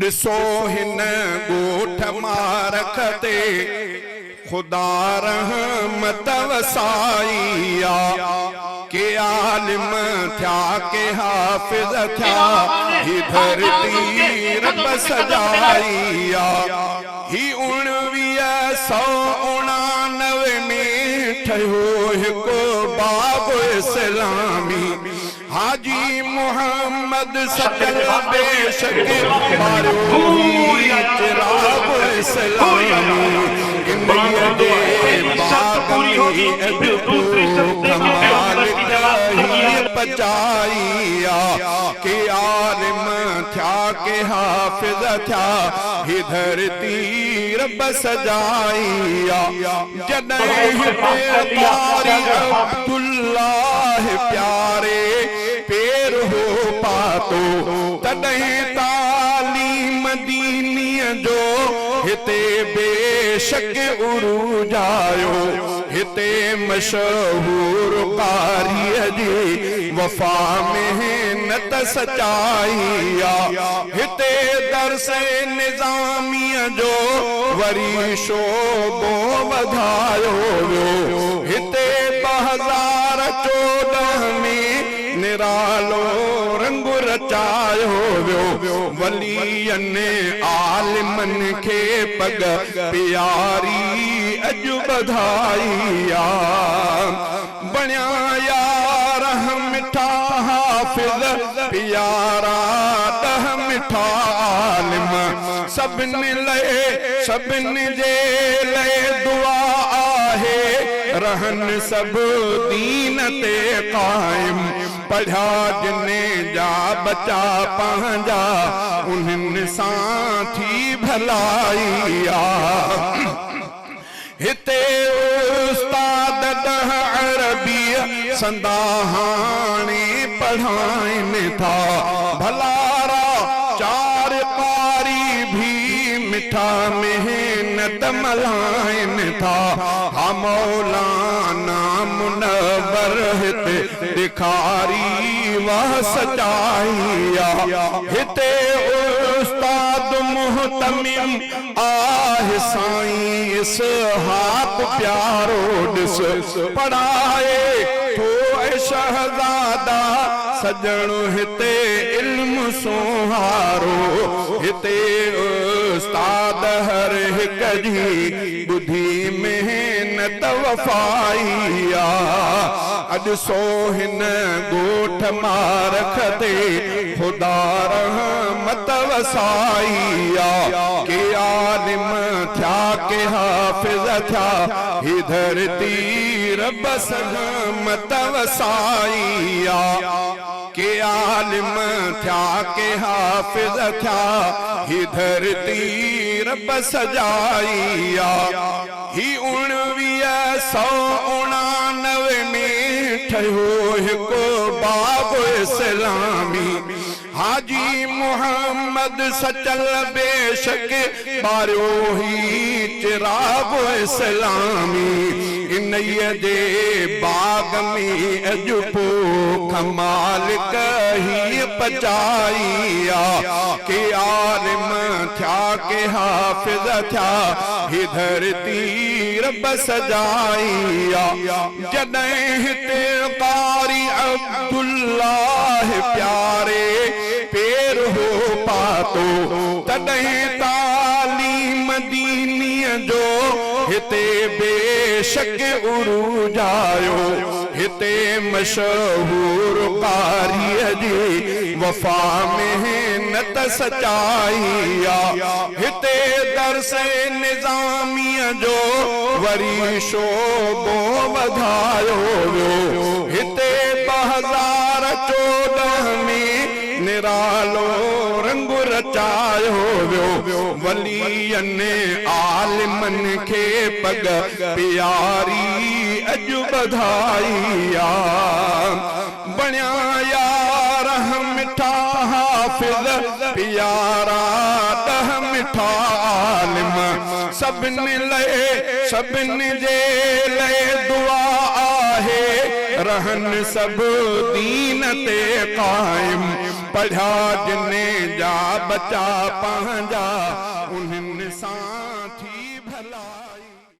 ॾिसो हिन ॻोठ मारख ते खुदा रहमत वसाई आ के आलिम थिया के हाफिज़ थिया ही धरती रब सजाई आ ही 1999 में ठहियो हिकु बाबु इस्लामी हाजी मोहम्मद सजल बेशक मारो चिराग इस्लामी इंडिया दे बागी कमाल कही पचाइया के आलिम थिया के हाफिज़ थिया ही धरती रब सजाइया जॾहिं तारी अब्दुल्लाह प्यारे पेर हो पातो तॾहिं तालीम दीनीअ जो हिते बेशक उरूज आयो हिते मशहूर कारीअ जी वफ़ा मेहनत सचाई आ हिते दर्स निज़ामीअ जो वरी शोबो वधायो वियो हिते 2014 में निरालो रंग रचायो वियो वलियनि आलिमन खे पग प्यारी अॼु बधाई आ बणिया यार मिठा हाफिज़ प्यारा ॾह मिठा आलिम सभिनी जे लाइ दुआ आहे रहन सब दीन ते कायम पढ़ा जिने जा बचा पंहिंजा उन्हनि सां थी भलाई आ हिते उस्ताद 10 अरबी संदा हाणे पढ़ाइनि था भलारा 4 कारी भी मिठा मेहनत मल्हाइनि था हा मौलाना मुनव्वर हिते ॾेखारी वाह सचाई आ हिते उस्ताद मुहतमिम आहे साईं इसहाक प्यारो ॾिस पढ़ाए तो शहज़ादा सजण हिते इल्म सोहारो हिते उस्ताद हर हिक जी बुद्धि मेहनत वफ़ाई आ अॼु सो हिन ॻोठ मारख ते खुदा रहमत वसाई आ के आलिम थिया के हाफिज़ थिया ही धरती रब रहमत वसाई आ के आलिम थिया के हाफिज़ थिया ही धरती रब सजाई आ ही 1999 में ठहियो हिकु बाबु इस्लामी हाजी मोहम्मद सचल बेशक मारियो ही चिराग इस्लामी इन्हीअ जे बाग में अॼु पोख मालिक ही पचाई आ के आलिम थिया के हाफिज़ थिया ही धरती रब सजाई आ जॾहिं हिते कारी अब्दुल्लाह प्यारे पेर हो पातो तॾहिं तालीम दीनीअ जो हिते बेशक उरूज आयो हिते मशहूर कारीअ जी वफ़ा मेहनत सचाई आ हिते दर्स निज़ामीअ जो वरी शोबो वधायो वियो हिते 2014 में निरालो रंग रचायो वियो वलियनि आलिमन खे पग प्यारी अॼु बधाई आ बणिया यार मिठा हाफिज़ प्यारा 10 मिठा आलिम सभिनी जे लाइ दुआ आहे रहन सब दीन ते कायम पढ़ा जिन्ने जा बचा पंहिंजा उन्हनि सां